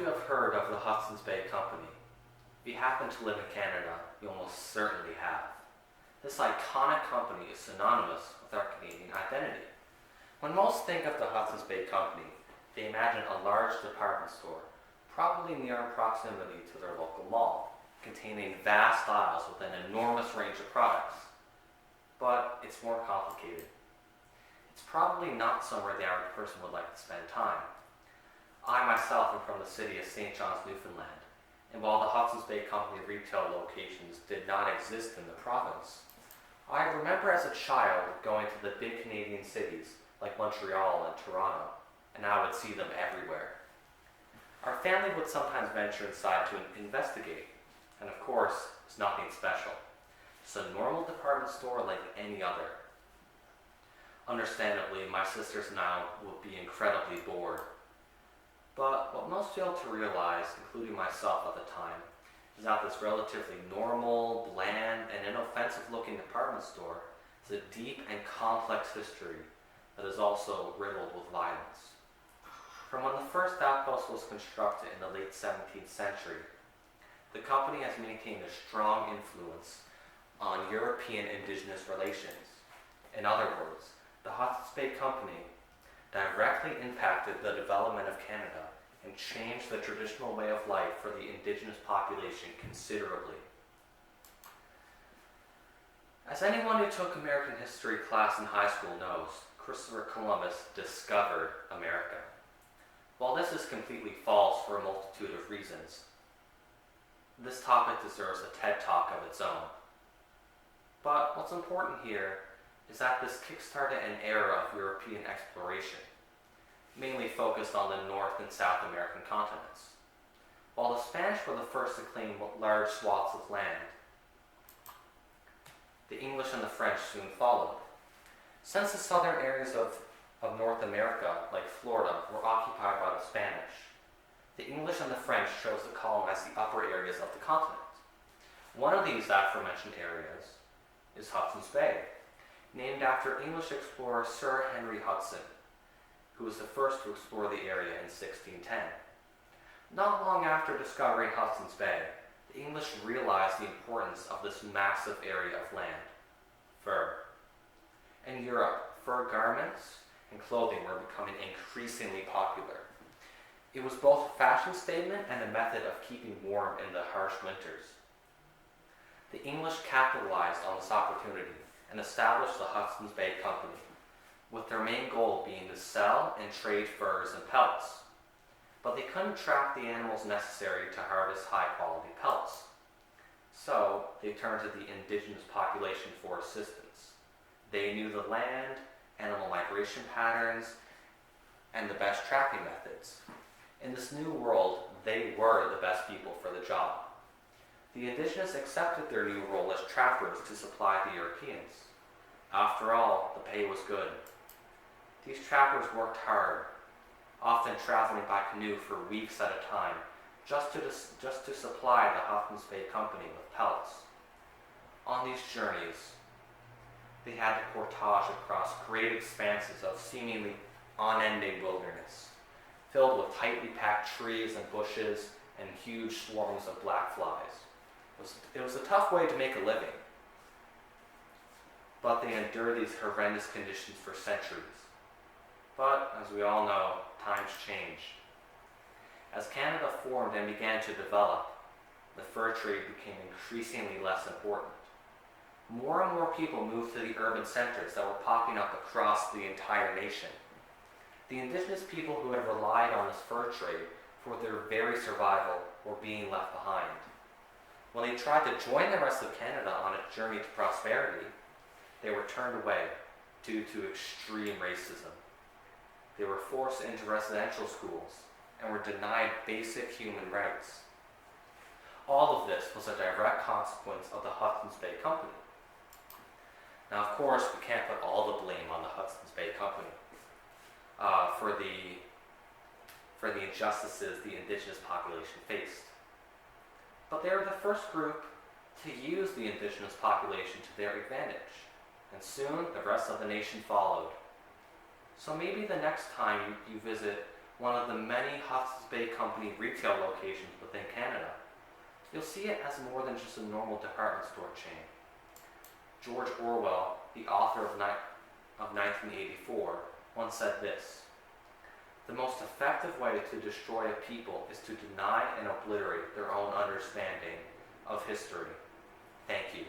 you have heard of the Hudson's Bay Company. If you happen to live in Canada, you almost certainly have. This iconic company is synonymous with our Canadian identity. When most think of the Hudson's Bay Company, they imagine a large department store, probably near proximity to their local mall, containing vast aisles with an enormous range of products. But it's more complicated. It's probably not somewhere the average person would like to spend time. I myself am from the city of St. John's, Newfoundland, and while the Hudson's Bay Company retail locations did not exist in the province, I remember as a child going to the big Canadian cities like Montreal and Toronto, and I would see them everywhere. Our family would sometimes venture inside to investigate, and of course, it's nothing special. It's a normal department store like any other. Understandably, my sisters and I would be incredibly bored. But what most fail to realize, including myself at the time, is that this relatively normal, bland, and inoffensive-looking department store has a deep and complex history that is also riddled with violence. From when the first outpost was constructed in the late 17th century, the company has maintained a strong influence on European Indigenous relations. In other words, the Hudson's Bay Company directly impacted the development of Canada and changed the traditional way of life for the Indigenous population considerably. As anyone who took American history class in high school knows, Christopher Columbus discovered America. While this is completely false for a multitude of reasons, this topic deserves a TED Talk of its own. But what's important here is that this kickstarted an era of European exploration, mainly focused on the North and South American continents. While the Spanish were the first to claim large swaths of land, the English and the French soon followed. Since the southern areas of North America, like Florida, were occupied by the Spanish, the English and the French chose to colonize the upper areas of the continent. One of these aforementioned areas is Hudson's Bay, named after English explorer Sir Henry Hudson, who was the first to explore the area in 1610. Not long after discovering Hudson's Bay, the English realized the importance of this massive area of land, fur. In Europe, fur garments and clothing were becoming increasingly popular. It was both a fashion statement and a method of keeping warm in the harsh winters. The English capitalized on this opportunity and established the Hudson's Bay Company, with their main goal being to sell and trade furs and pelts. But they couldn't track the animals necessary to harvest high-quality pelts. So they turned to the indigenous population for assistance. They knew the land, animal migration patterns, and the best tracking methods. In this new world, they were the best people for the job. The indigenous accepted their new role as trappers to supply the Europeans. After all, the pay was good. These trappers worked hard, often traveling by canoe for weeks at a time, just to supply the Hudson's Bay Company with pelts. On these journeys, they had to portage across great expanses of seemingly unending wilderness, filled with tightly packed trees and bushes and huge swarms of black flies. It was a tough way to make a living, but they endured these horrendous conditions for centuries. But, as we all know, times changed. As Canada formed and began to develop, the fur trade became increasingly less important. More and more people moved to the urban centers that were popping up across the entire nation. The indigenous people who had relied on this fur trade for their very survival were being left behind. When they tried to join the rest of Canada on its journey to prosperity, they were turned away due to extreme racism. They were forced into residential schools and were denied basic human rights. All of this was a direct consequence of the Hudson's Bay Company. Now, of course, we can't put all the blame on the Hudson's Bay Company for the injustices the indigenous population faced. But they were the first group to use the indigenous population to their advantage, and soon the rest of the nation followed. So maybe the next time you visit one of the many Hudson's Bay Company retail locations within Canada, you'll see it as more than just a normal department store chain. George Orwell, the author of 1984, once said this: "The most effective way to destroy a people is to deny and obliterate their own understanding of history." Thank you.